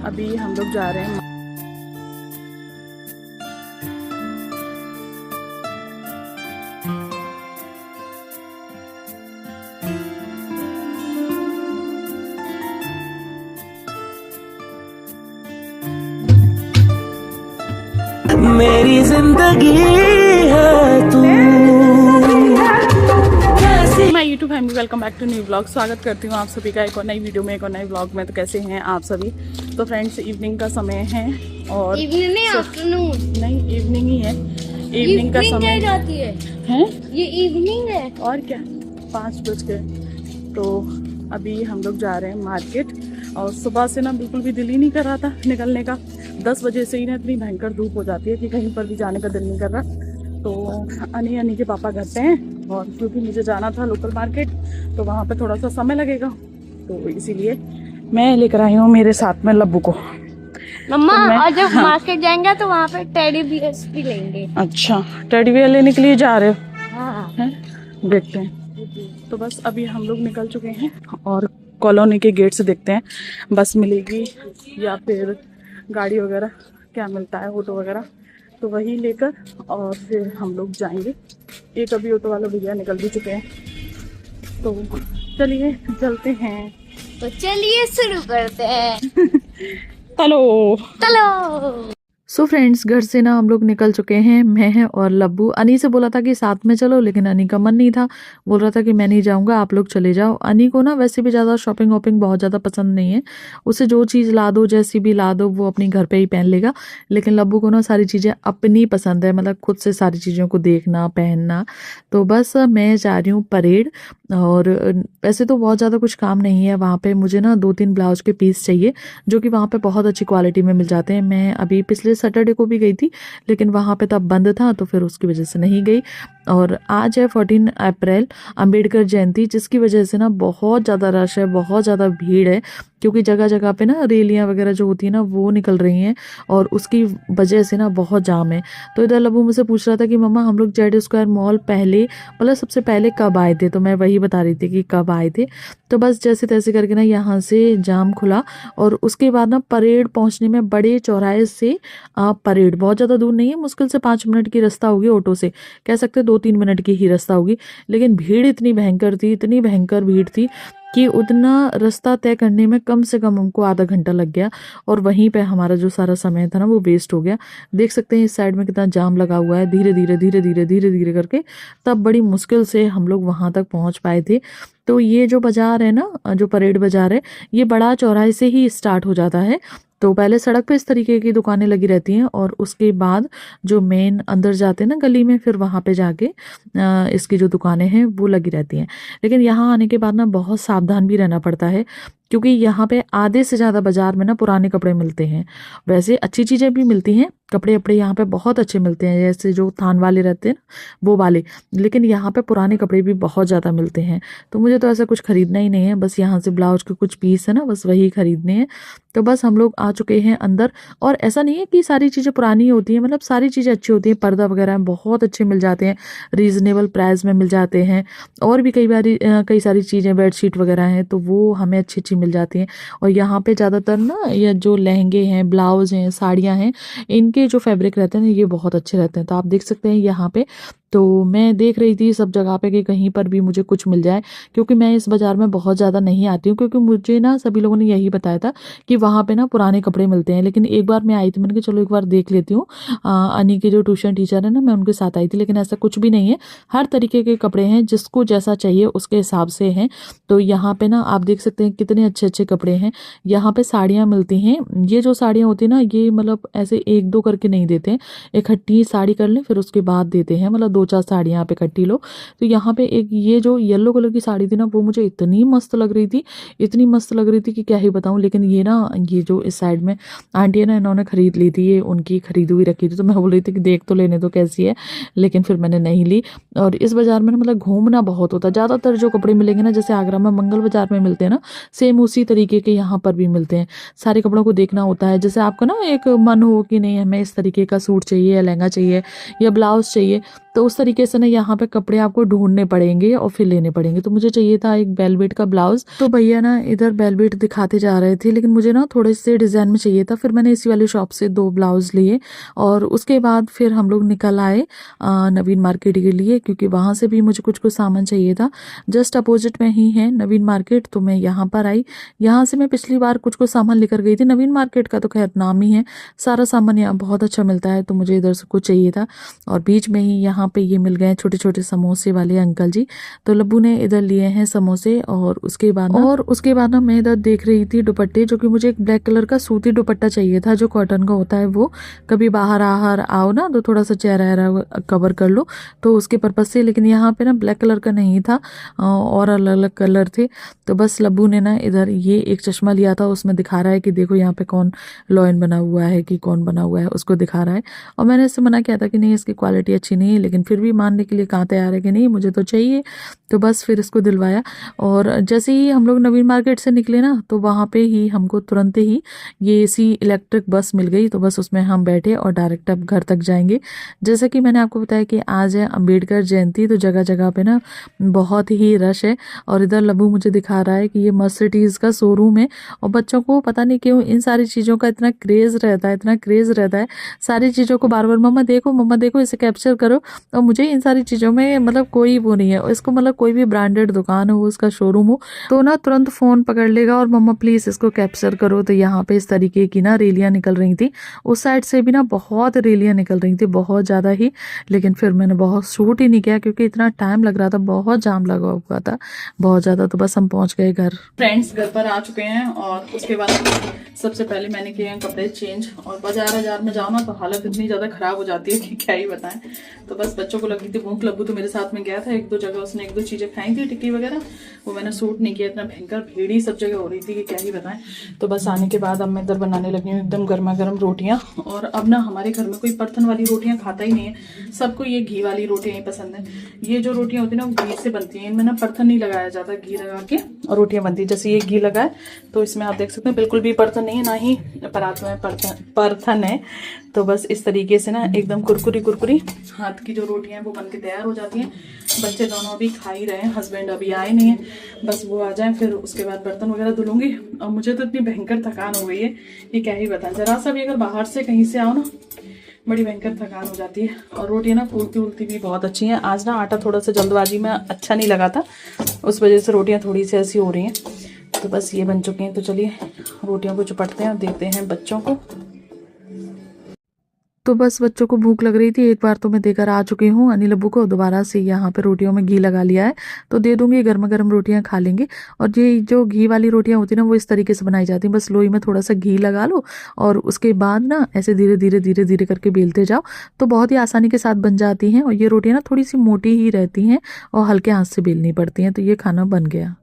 अभी हम लोग जा रहे हैं। मेरी जिंदगी है तू। My YouTube family, welcome back to new blog. स्वागत करती हूँ आप सभी का एक और नई वीडियो में, एक और नई ब्लॉग में। तो कैसे हैं आप सभी? तो फ्रेंड्स, इवनिंग का समय है और इवनिंग नहीं, आफ्टरनून नहीं, इवनिंग ही है। इवनिंग का समय जाती है ये इवनिंग है। और क्या, 5 बज गए। तो अभी हम लोग जा रहे हैं मार्केट। और सुबह से ना बिल्कुल भी दिल ही नहीं कर रहा था निकलने का। 10 बजे से ही ना इतनी भयंकर धूप हो जाती है कि कहीं पर भी जाने का दिल नहीं कर रहा। तो अनी के पापा घर पे हैं, और क्योंकि मुझे जाना था लोकल मार्केट, तो वहाँ पे थोड़ा सा समय लगेगा, तो इसीलिए मैं लेकर आई हूँ मेरे साथ में लब्बू को। मम्मा, तो और जब मार्केट जाएंगे तो वहाँ पे टेडी बियर्स भी लेंगे। अच्छा, टेडी बियर लेने के लिए जा रहे हो? हाँ। हैं? देखते हैं। तो बस अभी हम लोग निकल चुके हैं और कॉलोनी के गेट से देखते हैं बस मिलेगी या फिर गाड़ी वगैरह क्या मिलता है, ऑटो वगैरह, तो वही लेकर और फिर हम लोग जाएंगे। एक अभी ऑटो वाला भैया निकल भी चुके हैं, तो चलिए चलते हैं। तो चलिए शुरू करते हैं। चलो चलो। सो फ्रेंड्स, घर से ना हम लोग निकल चुके हैं, मैं और लब्बू। अनी से बोला था कि साथ में चलो, लेकिन अनी का मन नहीं था। बोल रहा था कि मैं नहीं जाऊंगा, आप लोग चले जाओ। अनी को ना वैसे भी ज़्यादा शॉपिंग वॉपिंग बहुत ज़्यादा पसंद नहीं है। उसे जो चीज़ ला दो, जैसी भी ला दो, वो अपनी घर पे ही पहन लेगा। लेकिन लब्बू को ना सारी चीज़ें अपनी पसंद है, मतलब खुद से सारी चीज़ों को देखना, पहनना। तो बस मैं जा रही हूँ परेड। और वैसे तो बहुत ज़्यादा कुछ काम नहीं है वहाँ पे। मुझे ना 2-3 ब्लाउज के पीस चाहिए, जो कि वहाँ पे बहुत अच्छी क्वालिटी में मिल जाते हैं। मैं अभी पिछले सैटरडे को भी गई थी, लेकिन वहाँ पे तब बंद था, तो फिर उसकी वजह से नहीं गई। और आज है 14 अप्रैल, अंबेडकर जयंती, जिसकी वजह से ना बहुत ज़्यादा रश है, बहुत ज़्यादा भीड़ है, क्योंकि जगह जगह पे ना रैलियाँ वगैरह जो होती है ना, वो निकल रही हैं, और उसकी वजह से ना बहुत जाम है। तो इधर लब्बू मुझसे पूछ रहा था कि मम्मा, हम लोग जेड स्क्वायर मॉल पहले, मतलब सबसे पहले कब आए थे? तो मैं वही बता रही थी कि कब आए थे। तो बस जैसे तैसे करके ना यहाँ से जाम खुला, और उसके बाद ना परेड पहुँचने में बड़े चौराहे से परेड बहुत ज़्यादा दूर नहीं है, मुश्किल से 5 मिनट की रास्ता होगी, ऑटो से कह सकते 2-3 मिनट की ही रास्ता होगी। लेकिन भीड़ इतनी भयंकर थी, इतनी भयंकर भीड़ थी कि उतना रास्ता तय करने में कम से कम हमको आधा घंटा लग गया, और वहीं पे हमारा जो सारा समय था ना, वो वेस्ट हो गया। देख सकते हैं इस साइड में कितना जाम लगा हुआ है। धीरे धीरे धीरे धीरे धीरे धीरे करके तब बड़ी मुश्किल से हम लोग वहां तक पहुंच पाए थे। तो ये जो बाजार है ना, जो परेड बाजार है, ये बड़ा चौराहे से ही स्टार्ट हो जाता है। तो पहले सड़क पे इस तरीके की दुकानें लगी रहती हैं, और उसके बाद जो मेन अंदर जाते हैं ना गली में, फिर वहाँ पे जाके इसकी जो दुकानें हैं वो लगी रहती हैं। लेकिन यहाँ आने के बाद ना बहुत सावधान भी रहना पड़ता है, क्योंकि यहाँ पे आधे से ज़्यादा बाजार में ना पुराने कपड़े मिलते हैं। वैसे अच्छी चीज़ें भी मिलती हैं, कपड़े वपड़े यहाँ पे बहुत अच्छे मिलते हैं, जैसे जो थान वाले रहते हैं वो वाले। लेकिन यहाँ पे पुराने कपड़े भी बहुत ज़्यादा मिलते हैं। तो मुझे तो ऐसा कुछ खरीदना ही नहीं है, बस यहाँ से ब्लाउज के कुछ पीस है ना, बस वही खरीदने हैं। तो बस हम लोग आ चुके हैं अंदर। और ऐसा नहीं है कि सारी चीज़ें पुरानी होती हैं, मतलब सारी चीज़ें अच्छी होती हैं। पर्दा वगैरह बहुत अच्छे मिल जाते हैं, रीज़नेबल प्राइस में मिल जाते हैं। और भी कई सारी चीज़ें, बेडशीट वगैरह हैं, तो वो हमें अच्छी अच्छी मिल जाती हैं। और यहाँ पे ज़्यादातर ना ये जो लहंगे हैं, ब्लाउज हैं, साड़ियाँ हैं, इनके जो फैब्रिक रहते हैं ये बहुत अच्छे रहते हैं। तो आप देख सकते हैं यहाँ पे। तो मैं देख रही थी सब जगह पे कि कहीं पर भी मुझे कुछ मिल जाए, क्योंकि मैं इस बाज़ार में बहुत ज़्यादा नहीं आती हूँ, क्योंकि मुझे ना सभी लोगों ने यही बताया था कि वहाँ पे ना पुराने कपड़े मिलते हैं। लेकिन एक बार मैं आई थी, मैंने कहा चलो एक बार देख लेती हूँ। अनी के जो ट्यूशन टीचर है ना, मैं उनके साथ आई थी, लेकिन ऐसा कुछ भी नहीं है। हर तरीके के कपड़े हैं, जिसको जैसा चाहिए उसके हिसाब से हैं। तो यहाँ पे ना आप देख सकते हैं कितने अच्छे अच्छे कपड़े हैं। यहाँ पे साड़ियाँ मिलती हैं। ये जो साड़ियाँ होती हैं ना, ये मतलब ऐसे 1-2 करके नहीं देते हैं, इकट्ठी साड़ी कर लें फिर उसके बाद देते हैं, मतलब 2-4 साड़ियाँ यहाँ पे इकट्ठी लो। तो यहाँ पे एक ये जो येलो कलर की साड़ी थी ना, वो मुझे इतनी मस्त लग रही थी, इतनी मस्त लग रही थी कि क्या ही बताऊँ। लेकिन ये ना, ये जो इस साइड में आंटी है ना, इन्होंने खरीद ली थी, ये उनकी खरीदी हुई रखी थी। तो मैं बोल रही थी कि देख तो लेने दो कैसी है, लेकिन फिर मैंने नहीं ली। और इस बाजार में ना मतलब घूमना बहुत होता है। ज़्यादातर जो कपड़े मिलेंगे ना, जैसे आगरा में मंगल बाजार में मिलते हैं ना, सेम उसी तरीके के यहाँ पर भी मिलते हैं। सारे कपड़ों को देखना होता है। जैसे आपका ना एक मन हो कि नहीं हमें इस तरीके का सूट चाहिए, या लहंगा चाहिए, या ब्लाउज चाहिए, तो तो उस तरीके से ना यहाँ पे कपड़े आपको ढूंढने पड़ेंगे और फिर लेने पड़ेंगे। तो मुझे चाहिए था एक वेलवेट का ब्लाउज, तो भैया ना इधर वेलवेट दिखाते जा रहे थे, लेकिन मुझे ना थोड़े से डिजाइन में चाहिए था। फिर मैंने इसी वाली शॉप से 2 ब्लाउज लिए और उसके बाद फिर हम लोग निकल आए नवीन मार्केट के लिए, क्योंकि वहाँ से भी मुझे कुछ कुछ सामान चाहिए था। जस्ट अपोजिट में ही है नवीन मार्केट, तो मैं यहाँ पर आई। यहाँ से मैं पिछली बार कुछ कुछ सामान लेकर गई थी। नवीन मार्केट का तो खैर नाम ही है, सारा सामान यहाँ बहुत अच्छा मिलता है, तो मुझे इधर से कुछ चाहिए था। और बीच में ही यहाँ पे ये मिल गए छोटे छोटे समोसे वाले अंकल जी, तो लब्बू ने इधर लिए हैं समोसे। और उसके बाद ना मैं इधर देख रही थी दुपट्टे, जो कि मुझे एक ब्लैक कलर का सूती दुपट्टा चाहिए था जो कॉटन का होता है। वो कभी बाहर आओ ना तो थोड़ा सा चेहरा कवर कर लो, तो उसके पर्पज से। लेकिन यहाँ पे ना ब्लैक कलर का नहीं था और अलग अलग कलर थे। तो बस लब्बू ने ना इधर ये एक चश्मा लिया था, उसमें दिखा रहा है कि देखो यहाँ पे कौन लॉयन बना हुआ है कि कौन बना हुआ है, उसको दिखा रहा है। और मैंने इससे मना किया था कि नहीं इसकी क्वालिटी अच्छी नहीं है, लेकिन फिर भी मानने के लिए कहाँ तैयार है कि नहीं मुझे तो चाहिए। तो बस फिर इसको दिलवाया। और जैसे ही हम लोग नवीन मार्केट से निकले ना, तो वहाँ पे ही हमको तुरंत ही ये एसी इलेक्ट्रिक बस मिल गई। तो बस उसमें हम बैठे और डायरेक्ट अब घर तक जाएंगे। जैसा कि मैंने आपको बताया कि आज है अम्बेडकर जयंती, तो जगह जगह पे ना बहुत ही रश है। और इधर लब्बू मुझे दिखा रहा है कि ये मर्सिडीज का शोरूम है। और बच्चों को पता नहीं क्यों इन सारी चीज़ों का इतना क्रेज़ रहता है, सारी चीज़ों को बार बार मम्मा देखो इसे कैप्चर करो। और मुझे इन सारी चीज़ों में मतलब कोई वो नहीं है। इसको मतलब कोई भी ब्रांडेड दुकान हो, उसका शोरूम हो, तो ना तुरंत फ़ोन पकड़ लेगा और मम्मा प्लीज़ इसको कैप्चर करो। तो यहाँ पे इस तरीके की ना रैलियाँ निकल रही थी। उस साइड से भी ना बहुत रैलियाँ निकल रही थी, बहुत ज़्यादा ही। लेकिन फिर मैंने बहुत शूट ही नहीं किया क्योंकि इतना टाइम लग रहा था, बहुत जाम लगा हुआ था बहुत ज़्यादा। तो बस हम पहुँच गए घर। फ्रेंड्स घर पर आ चुके हैं और उसके बाद सबसे पहले मैंने किए हैं कपड़े चेंज। और बाजार में जाओ ना तो हालत इतनी ज़्यादा ख़राब हो जाती है कि क्या ही बताएं। तो बस बच्चों को लगी थी भूख, लब्बू तो मेरे साथ में गया था। 1-2 जगह उसने 1-2 चीज़ें खाई थी, टिक्की वगैरह, वो मैंने सूट नहीं किया। इतना भयंकर भीड़ ही सब जगह हो रही थी कि क्या ही बताएं। तो बस आने के बाद अब मैं इधर बनाने लगी हूँ एकदम गर्मा गर्म रोटियाँ। और अब ना हमारे घर में कोई परथन वाली रोटियाँ खाता ही नहीं है, सबको ये घी वाली रोटियाँ ही पसंद है। ये जो रोटियाँ होती है ना वो घी से बनती हैं, इनमें ना परथन नहीं लगाया जाता, घी लगा के और रोटियाँ बनती है। जैसे ये घी लगा है तो इसमें आप देख सकते हैं बिल्कुल भी परथन नहीं है, ना ही परात में परथन है। तो बस इस तरीके से ना एकदम कुरकुरी हाथ की जो रोटियां हैं वो बन के तैयार हो जाती हैं। बच्चे दोनों अभी खा ही रहे हैं, हस्बैंड अभी आए नहीं है, बस वो आ जाएं फिर उसके बाद बर्तन वगैरह धुलूंगी। और मुझे तो इतनी भयंकर थकान हो गई है कि क्या ही बताएं। जरा सा भी अगर बाहर से कहीं से आओ ना बड़ी भयंकर थकान हो जाती है। और रोटियां ना फूलती उलती भी बहुत अच्छी हैं। आज ना आटा थोड़ा सा जल्दबाजी में अच्छा नहीं लगा था, उस वजह से रोटियां थोड़ी सी ऐसी हो रही हैं। तो बस ये बन चुकी हैं। तो चलिए रोटियों को चुपटते हैं और देते हैं बच्चों को। तो बस बच्चों को भूख लग रही थी, एक बार तो मैं देकर आ चुकी हूँ अनिल अब्बू को। दोबारा से यहाँ पे रोटियों में घी लगा लिया है, तो दे दूंगी, गर्मा गर्म रोटियाँ खा लेंगे। और ये जो घी वाली रोटियाँ होती है ना वो इस तरीके से बनाई जाती हैं, बस लोई में थोड़ा सा घी लगा लो और उसके बाद ना ऐसे धीरे धीरे करके बेलते जाओ, तो बहुत ही आसानी के साथ बन जाती हैं। और ये रोटियाँ ना थोड़ी सी मोटी ही रहती हैं और हल्के हाथ से बेलनी पड़ती हैं। तो ये खाना बन गया।